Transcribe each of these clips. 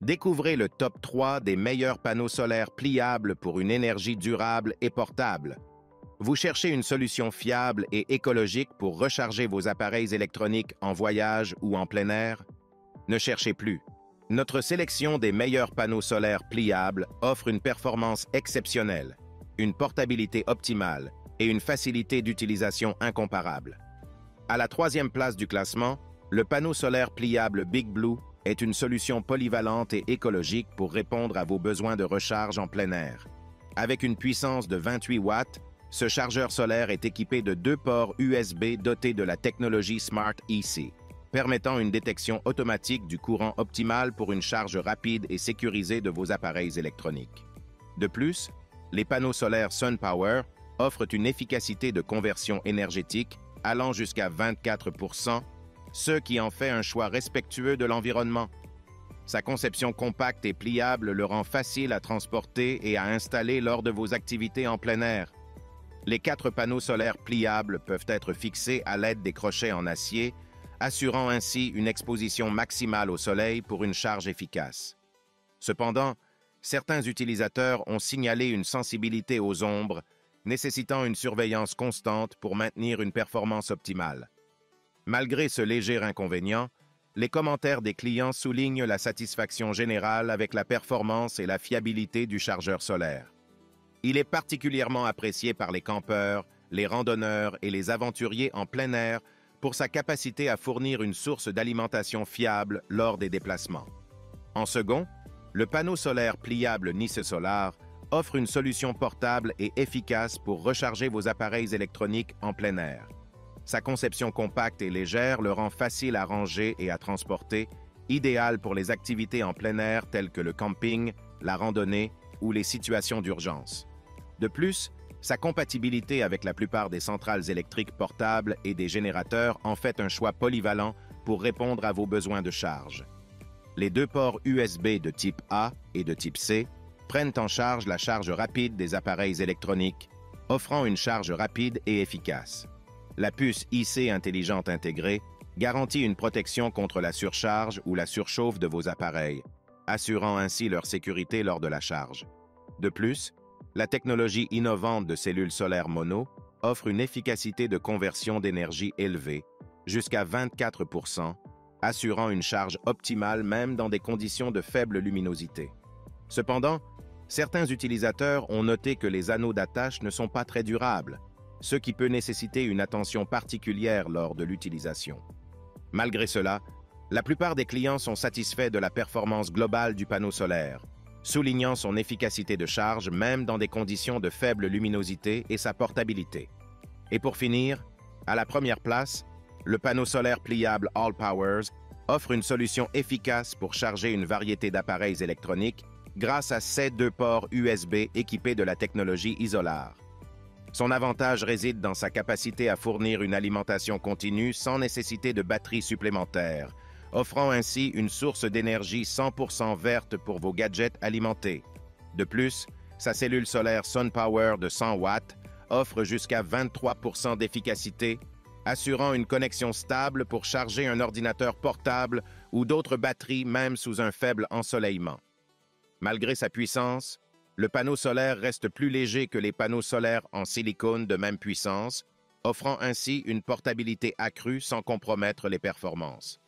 Découvrez le top 3 des meilleurs panneaux solaires pliables pour une énergie durable et portable. Vous cherchez une solution fiable et écologique pour recharger vos appareils électroniques en voyage ou en plein air? Ne cherchez plus. Notre sélection des meilleurs panneaux solaires pliables offre une performance exceptionnelle, une portabilité optimale et une facilité d'utilisation incomparable. À la troisième place du classement, le panneau solaire pliable Big Blue est une solution polyvalente et écologique pour répondre à vos besoins de recharge en plein air. Avec une puissance de 28 watts, ce chargeur solaire est équipé de 2 ports USB dotés de la technologie Smart EC, permettant une détection automatique du courant optimal pour une charge rapide et sécurisée de vos appareils électroniques. De plus, les panneaux solaires SunPower offrent une efficacité de conversion énergétique allant jusqu'à 24%, ce qui en fait un choix respectueux de l'environnement. Sa conception compacte et pliable le rend facile à transporter et à installer lors de vos activités en plein air. Les 4 panneaux solaires pliables peuvent être fixés à l'aide des crochets en acier, assurant ainsi une exposition maximale au soleil pour une charge efficace. Cependant, certains utilisateurs ont signalé une sensibilité aux ombres, nécessitant une surveillance constante pour maintenir une performance optimale. Malgré ce léger inconvénient, les commentaires des clients soulignent la satisfaction générale avec la performance et la fiabilité du chargeur solaire. Il est particulièrement apprécié par les campeurs, les randonneurs et les aventuriers en plein air pour sa capacité à fournir une source d'alimentation fiable lors des déplacements. En second, le panneau solaire pliable Nice Solar offre une solution portable et efficace pour recharger vos appareils électroniques en plein air. Sa conception compacte et légère le rend facile à ranger et à transporter, idéal pour les activités en plein air telles que le camping, la randonnée ou les situations d'urgence. De plus, sa compatibilité avec la plupart des centrales électriques portables et des générateurs en fait un choix polyvalent pour répondre à vos besoins de charge. Les 2 ports USB de type A et de type C prennent en charge la charge rapide des appareils électroniques, offrant une charge rapide et efficace. La puce IC intelligente intégrée garantit une protection contre la surcharge ou la surchauffe de vos appareils, assurant ainsi leur sécurité lors de la charge. De plus, la technologie innovante de cellules solaires mono offre une efficacité de conversion d'énergie élevée, jusqu'à 24%, assurant une charge optimale même dans des conditions de faible luminosité. Cependant, certains utilisateurs ont noté que les anneaux d'attache ne sont pas très durables, ce qui peut nécessiter une attention particulière lors de l'utilisation. Malgré cela, la plupart des clients sont satisfaits de la performance globale du panneau solaire, soulignant son efficacité de charge même dans des conditions de faible luminosité et sa portabilité. Et pour finir, à la première place, le panneau solaire pliable All Powers offre une solution efficace pour charger une variété d'appareils électroniques grâce à ses 2 ports USB équipés de la technologie Isolar. Son avantage réside dans sa capacité à fournir une alimentation continue sans nécessité de batterie supplémentaire, offrant ainsi une source d'énergie 100% verte pour vos gadgets alimentés. De plus, sa cellule solaire SunPower de 100 watts offre jusqu'à 23% d'efficacité, assurant une connexion stable pour charger un ordinateur portable ou d'autres batteries même sous un faible ensoleillement. Malgré sa puissance, le panneau solaire reste plus léger que les panneaux solaires en silicone de même puissance, offrant ainsi une portabilité accrue sans compromettre les performances.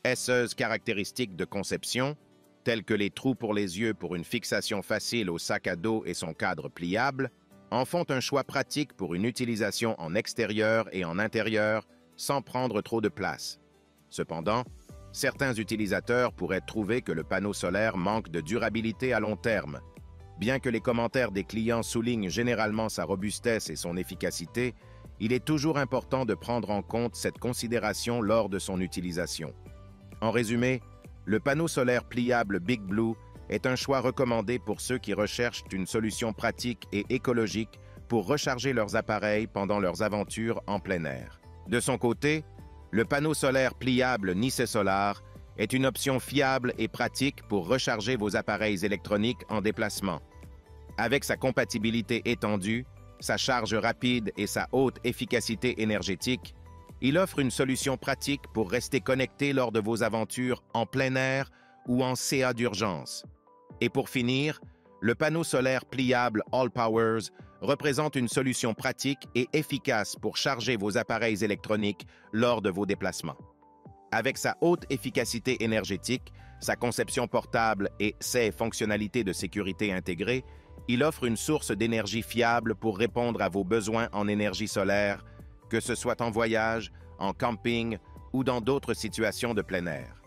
Esseuses caractéristiques de conception, telles que les trous pour les yeux pour une fixation facile au sac à dos et son cadre pliable, en font un choix pratique pour une utilisation en extérieur et en intérieur sans prendre trop de place. Cependant, certains utilisateurs pourraient trouver que le panneau solaire manque de durabilité à long terme. Bien que les commentaires des clients soulignent généralement sa robustesse et son efficacité, il est toujours important de prendre en compte cette considération lors de son utilisation. En résumé, le panneau solaire pliable Big Blue est un choix recommandé pour ceux qui recherchent une solution pratique et écologique pour recharger leurs appareils pendant leurs aventures en plein air. De son côté, le panneau solaire pliable Nice Solar est une option fiable et pratique pour recharger vos appareils électroniques en déplacement. Avec sa compatibilité étendue, sa charge rapide et sa haute efficacité énergétique, il offre une solution pratique pour rester connecté lors de vos aventures en plein air ou en CA d'urgence. Et pour finir, le panneau solaire pliable All Powers représente une solution pratique et efficace pour charger vos appareils électroniques lors de vos déplacements. Avec sa haute efficacité énergétique, sa conception portable et ses fonctionnalités de sécurité intégrées, il offre une source d'énergie fiable pour répondre à vos besoins en énergie solaire, que ce soit en voyage, en camping ou dans d'autres situations de plein air.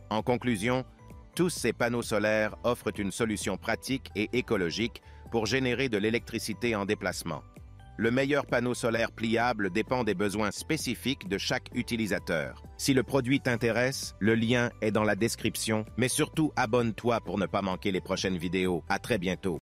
En conclusion, tous ces panneaux solaires offrent une solution pratique et écologique pour générer de l'électricité en déplacement. Le meilleur panneau solaire pliable dépend des besoins spécifiques de chaque utilisateur. Si le produit t'intéresse, le lien est dans la description, mais surtout abonne-toi pour ne pas manquer les prochaines vidéos. À très bientôt.